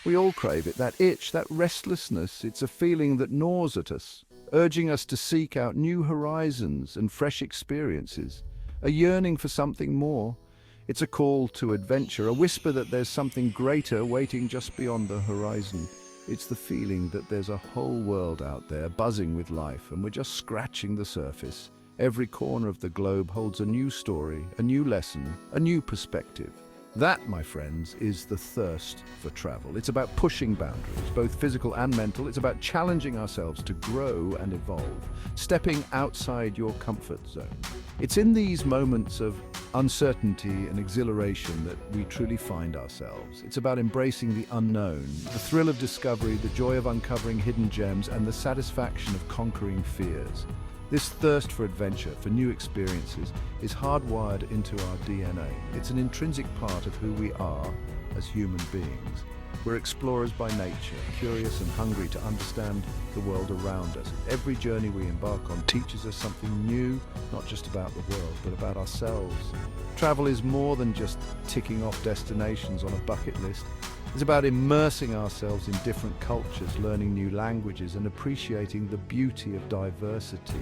We all crave it, that itch, that restlessness. It's a feeling that gnaws at us, urging us to seek out new horizons and fresh experiences. A yearning for something more. It's a call to adventure, a whisper that there's something greater waiting just beyond the horizon. It's the feeling that there's a whole world out there buzzing with life, and we're just scratching the surface. Every corner of the globe holds a new story, a new lesson, a new perspective. That, my friends, is the thirst for travel. It's about pushing boundaries, both physical and mental. It's about challenging ourselves to grow and evolve, stepping outside your comfort zone. It's in these moments of uncertainty and exhilaration that we truly find ourselves. It's about embracing the unknown, the thrill of discovery, the joy of uncovering hidden gems, and the satisfaction of conquering fears. This thirst for adventure, for new experiences, is hardwired into our DNA. It's an intrinsic part of who we are as human beings. We're explorers by nature, curious and hungry to understand the world around us. Every journey we embark on teaches us something new, not just about the world, but about ourselves. Travel is more than just ticking off destinations on a bucket list. It's about immersing ourselves in different cultures, learning new languages, and appreciating the beauty of diversity.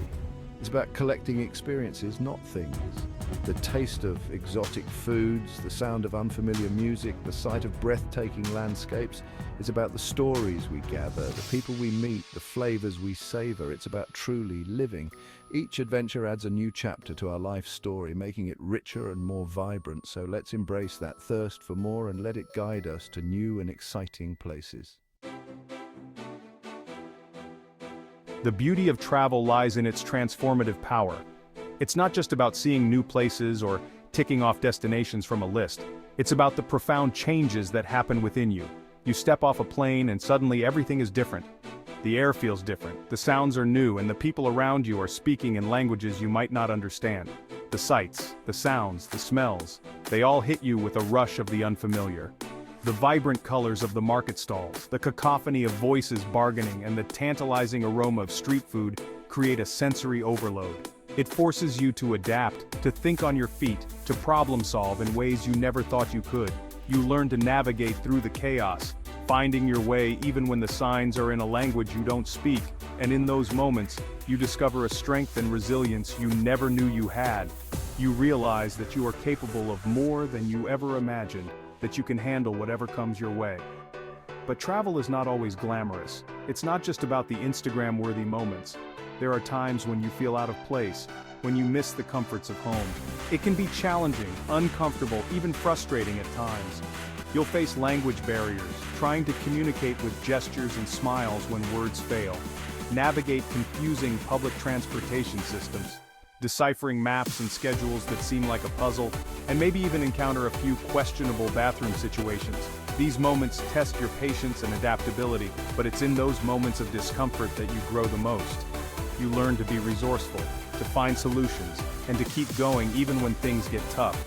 It's about collecting experiences, not things. The taste of exotic foods, the sound of unfamiliar music, the sight of breathtaking landscapes. It's about the stories we gather, the people we meet, the flavors we savor. It's about truly living. Each adventure adds a new chapter to our life story, making it richer and more vibrant. So let's embrace that thirst for more and let it guide us to new and exciting places. The beauty of travel lies in its transformative power. It's not just about seeing new places or ticking off destinations from a list. It's about the profound changes that happen within you. You step off a plane and suddenly everything is different. The air feels different, the sounds are new, and the people around you are speaking in languages you might not understand. The sights, the sounds, the smells, they all hit you with a rush of the unfamiliar. The vibrant colors of the market stalls, the cacophony of voices bargaining, and the tantalizing aroma of street food create a sensory overload. It forces you to adapt, to think on your feet, to problem solve in ways you never thought you could. You learn to navigate through the chaos, finding your way even when the signs are in a language you don't speak, and in those moments, you discover a strength and resilience you never knew you had. You realize that you are capable of more than you ever imagined, that you can handle whatever comes your way. But travel is not always glamorous. It's not just about the Instagram-worthy moments. There are times when you feel out of place, when you miss the comforts of home. It can be challenging, uncomfortable, even frustrating at times. You'll face language barriers, trying to communicate with gestures and smiles when words fail. Navigate confusing public transportation systems, deciphering maps and schedules that seem like a puzzle, and maybe even encounter a few questionable bathroom situations. These moments test your patience and adaptability, but it's in those moments of discomfort that you grow the most. You learn to be resourceful, to find solutions, and to keep going even when things get tough.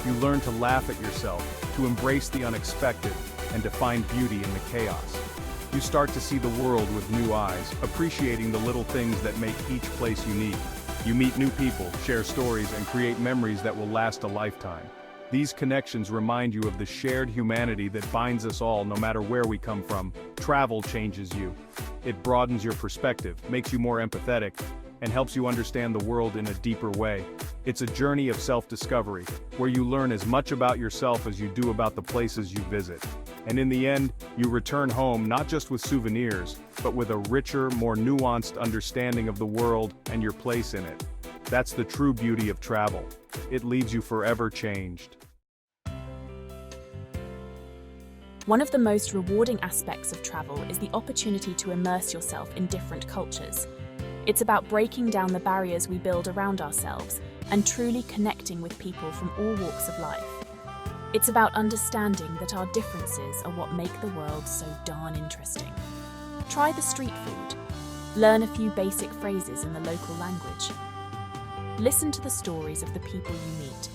You learn to laugh at yourself, to embrace the unexpected, and to find beauty in the chaos. You start to see the world with new eyes, appreciating the little things that make each place unique. You meet new people, share stories, and create memories that will last a lifetime. These connections remind you of the shared humanity that binds us all no matter where we come from. Travel changes you. It broadens your perspective, makes you more empathetic, and helps you understand the world in a deeper way. It's a journey of self-discovery, where you learn as much about yourself as you do about the places you visit. And in the end, you return home not just with souvenirs, but with a richer, more nuanced understanding of the world and your place in it. That's the true beauty of travel. It leaves you forever changed. One of the most rewarding aspects of travel is the opportunity to immerse yourself in different cultures. It's about breaking down the barriers we build around ourselves and truly connecting with people from all walks of life. It's about understanding that our differences are what make the world so darn interesting. Try the street food. Learn a few basic phrases in the local language. Listen to the stories of the people you meet.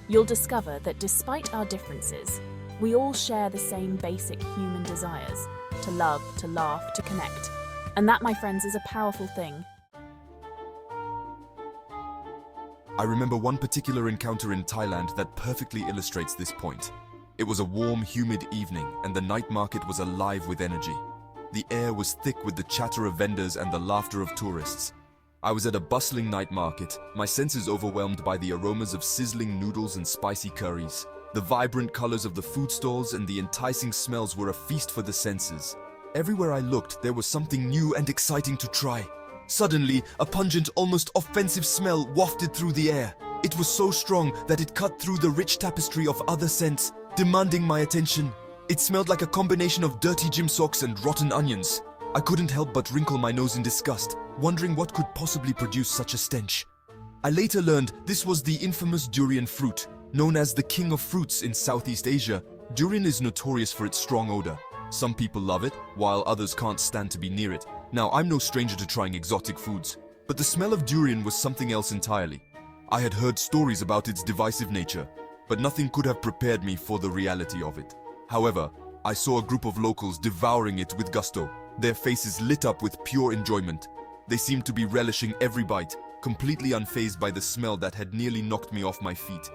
You'll discover that despite our differences, we all share the same basic human desires: to love, to laugh, to connect. And that, my friends, is a powerful thing. I remember one particular encounter in Thailand that perfectly illustrates this point. It was a warm, humid evening, and the night market was alive with energy. The air was thick with the chatter of vendors and the laughter of tourists. I was at a bustling night market, my senses overwhelmed by the aromas of sizzling noodles and spicy curries. The vibrant colors of the food stalls and the enticing smells were a feast for the senses. Everywhere I looked, there was something new and exciting to try. Suddenly, a pungent, almost offensive smell wafted through the air. It was so strong that it cut through the rich tapestry of other scents, demanding my attention. It smelled like a combination of dirty gym socks and rotten onions. I couldn't help but wrinkle my nose in disgust, wondering what could possibly produce such a stench. I later learned this was the infamous durian fruit. Known as the king of fruits in Southeast Asia, durian is notorious for its strong odor. Some people love it, while others can't stand to be near it. Now, I'm no stranger to trying exotic foods, but the smell of durian was something else entirely. I had heard stories about its divisive nature, but nothing could have prepared me for the reality of it. However, I saw a group of locals devouring it with gusto, their faces lit up with pure enjoyment. They seemed to be relishing every bite, completely unfazed by the smell that had nearly knocked me off my feet.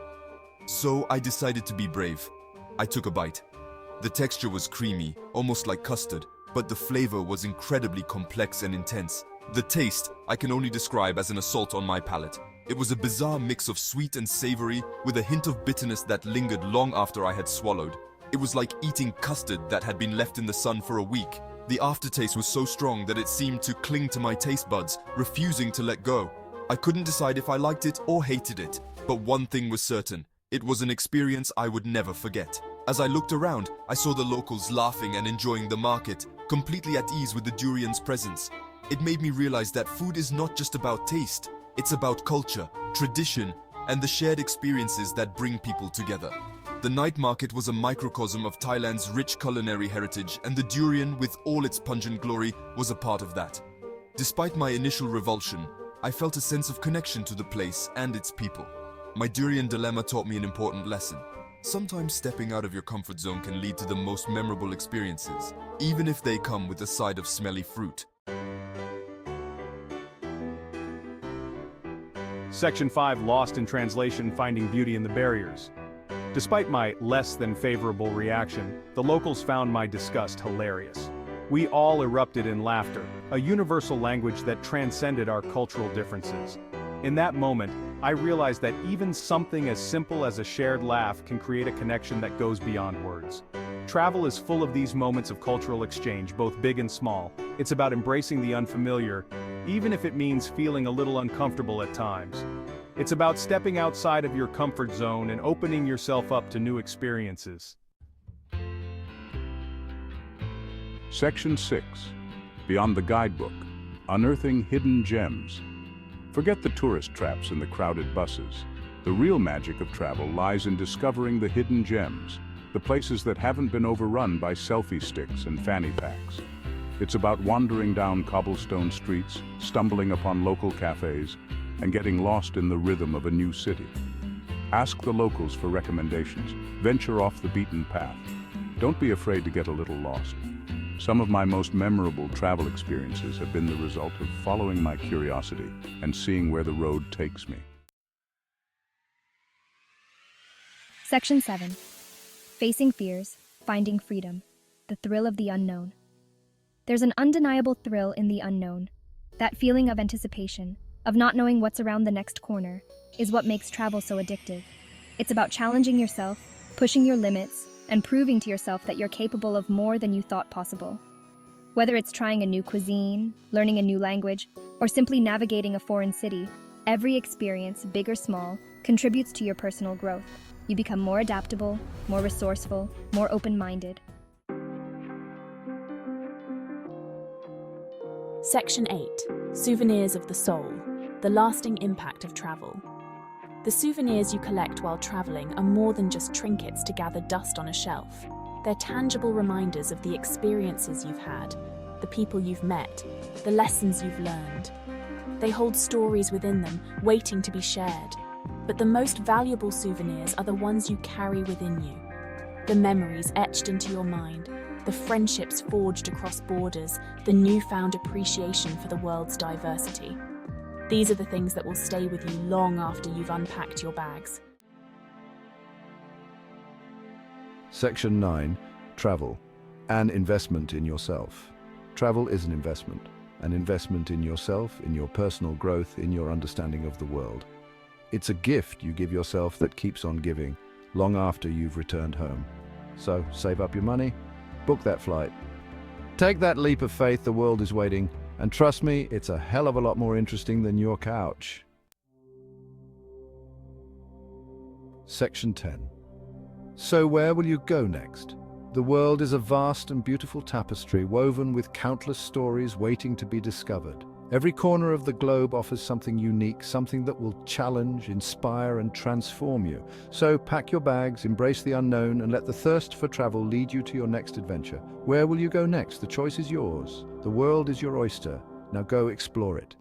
So I decided to be brave. I took a bite. The texture was creamy, almost like custard, but the flavor was incredibly complex and intense. The taste I can only describe as an assault on my palate. It was a bizarre mix of sweet and savory, with a hint of bitterness that lingered long after I had swallowed. It was like eating custard that had been left in the sun for a week. The aftertaste was so strong that it seemed to cling to my taste buds, refusing to let go. I couldn't decide if I liked it or hated it, but one thing was certain. It was an experience I would never forget. As I looked around, I saw the locals laughing and enjoying the market, completely at ease with the durian's presence. It made me realize that food is not just about taste. It's about culture, tradition, and the shared experiences that bring people together. The night market was a microcosm of Thailand's rich culinary heritage, and the durian, with all its pungent glory, was a part of that. Despite my initial revulsion, I felt a sense of connection to the place and its people. My durian dilemma taught me an important lesson. Sometimes stepping out of your comfort zone can lead to the most memorable experiences, even if they come with a side of smelly fruit. Section 5, Lost in Translation, Finding Beauty in the Barriers. Despite my less than favorable reaction, the locals found my disgust hilarious. We all erupted in laughter, a universal language that transcended our cultural differences. In that moment, I realized that even something as simple as a shared laugh can create a connection that goes beyond words. Travel is full of these moments of cultural exchange, both big and small. It's about embracing the unfamiliar, even if it means feeling a little uncomfortable at times. It's about stepping outside of your comfort zone and opening yourself up to new experiences. Section 6. Beyond the Guidebook. Unearthing Hidden Gems. Forget the tourist traps and the crowded buses. The real magic of travel lies in discovering the hidden gems, the places that haven't been overrun by selfie sticks and fanny packs. It's about wandering down cobblestone streets, stumbling upon local cafes, and getting lost in the rhythm of a new city. Ask the locals for recommendations. Venture off the beaten path. Don't be afraid to get a little lost. Some of my most memorable travel experiences have been the result of following my curiosity and seeing where the road takes me. Section 7. Facing fears, finding freedom, the thrill of the unknown. There's an undeniable thrill in the unknown. That feeling of anticipation, of not knowing what's around the next corner, is what makes travel so addictive. It's about challenging yourself, pushing your limits, and proving to yourself that you're capable of more than you thought possible. Whether it's trying a new cuisine, learning a new language, or simply navigating a foreign city, every experience, big or small, contributes to your personal growth. You become more adaptable, more resourceful, more open-minded. Section 8. Souvenirs of the Soul. The lasting impact of travel. The souvenirs you collect while traveling are more than just trinkets to gather dust on a shelf. They're tangible reminders of the experiences you've had, the people you've met, the lessons you've learned. They hold stories within them, waiting to be shared. But the most valuable souvenirs are the ones you carry within you. The memories etched into your mind, the friendships forged across borders, the newfound appreciation for the world's diversity. These are the things that will stay with you long after you've unpacked your bags. Section 9. Travel. An investment in yourself. Travel is an investment in yourself, in your personal growth, in your understanding of the world. It's a gift you give yourself that keeps on giving, long after you've returned home. So, save up your money, book that flight. Take that leap of faith, the world is waiting, and trust me, it's a hell of a lot more interesting than your couch. Section 10. So where will you go next? The world is a vast and beautiful tapestry woven with countless stories waiting to be discovered. Every corner of the globe offers something unique, something that will challenge, inspire, and transform you. So pack your bags, embrace the unknown, and let the thirst for travel lead you to your next adventure. Where will you go next? The choice is yours. The world is your oyster. Now go explore it.